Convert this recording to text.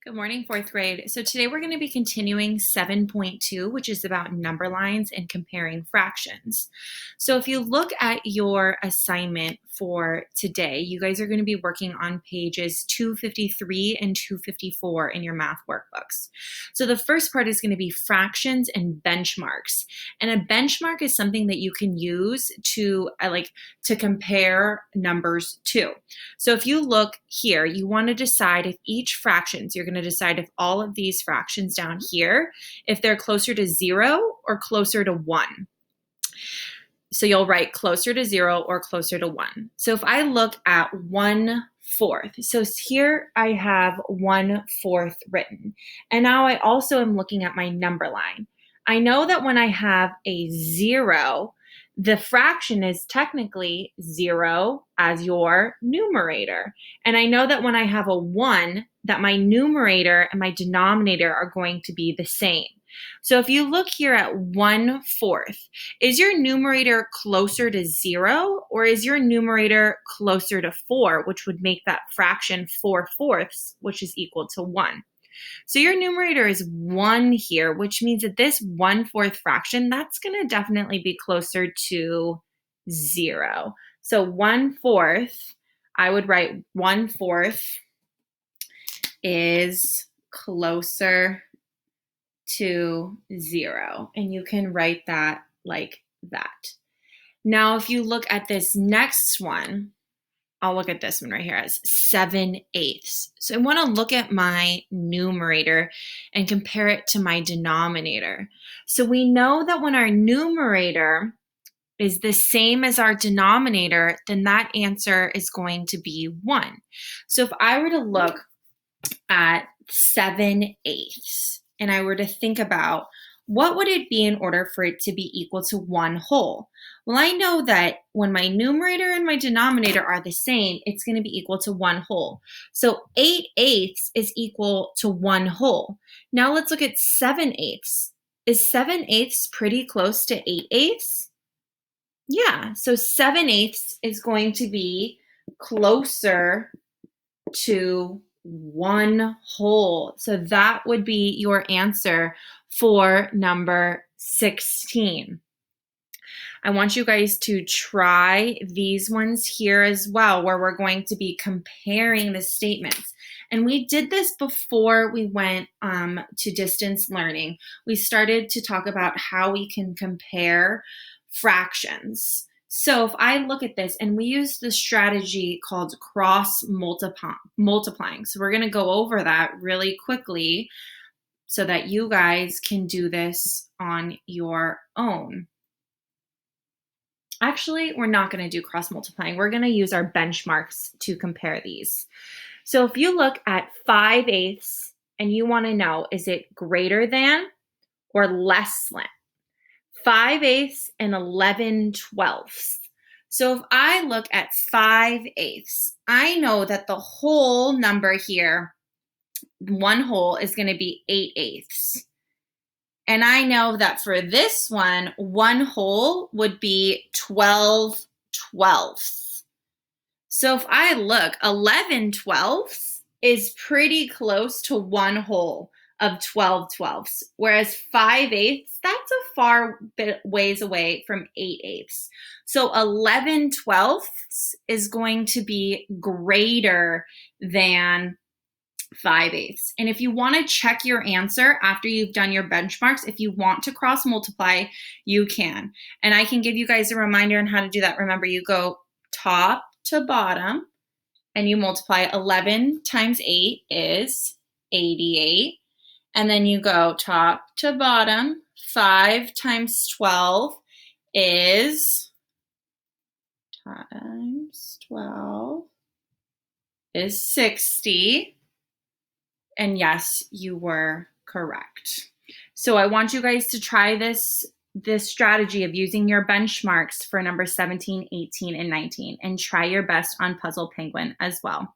Good morning, fourth grade. So today we're going to be continuing 7.2, which is about number lines and comparing fractions. So if you look at your assignment for today, you guys are going to be working on pages 253 and 254 in your math workbooks. So the first part is going to be fractions and benchmarks. And a benchmark is something that you can use to compare numbers to. So if you look here, you want to decide if each fractions, you're going to decide if all of these fractions down here, if they're closer to 0 or closer to 1. So you'll write closer to 0 or closer to 1. So if I look at 1/4, so here I have 1/4 written. And now I also am looking at my number line. I know that when I have a 0, the fraction is technically 0 as your numerator. And I know that when I have a 1, that my numerator and my denominator are going to be the same. So if you look here at 1/4, is your numerator closer to 0 or is your numerator closer to 4, which would make that fraction 4/4, which is equal to 1? So your numerator is 1 here, which means that this 1/4 fraction, that's going to definitely be closer to 0. So 1/4, I would write 1/4 is closer to 0. And you can write that like that. Now, if you look at this next one, I'll look at this one right here as 7/8. So I want to look at my numerator and compare it to my denominator. So we know that when our numerator is the same as our denominator, then that answer is going to be 1. So if I were to look at 7/8 and I were to think about what would it be in order for it to be equal to 1 whole? Well, I know that when my numerator and my denominator are the same, it's going to be equal to 1 whole. So 8/8 is equal to 1 whole. Now let's look at 7/8. Is 7/8 pretty close to 8/8? Yeah, so 7/8 is going to be closer to 1 whole. So that would be your answer for number 16. I want you guys to try these ones here as well, where we're going to be comparing the statements. And we did this before we went to distance learning. We started to talk about how we can compare fractions. So if I look at this, and we use the strategy called cross multiplying. So we're going to go over that really quickly so that you guys can do this on your own. Actually, we're not going to do cross multiplying. We're going to use our benchmarks to compare these. So if you look at 5/8 and you want to know, is it greater than or less than? 5/8 and 11/12. So if I look at 5/8, I know that the whole number here, 1 whole, is going to be 8/8. And I know that for this one, 1 whole would be 12/12. So if I look, 11/12 is pretty close to 1 whole of 12/12, whereas 5/8, that's a far bit ways away from 8/8. So 11/12 is going to be greater than 5/8. And if you want to check your answer after you've done your benchmarks, if you want to cross multiply, you can. And I can give you guys a reminder on how to do that. Remember, you go top to bottom and you multiply. 11 times 8 is 88. And then you go top to bottom. 5 times 12 is 60. And yes, you were correct. So I want you guys to try this strategy of using your benchmarks for number 17, 18, and 19, and try your best on Puzzle Penguin as well.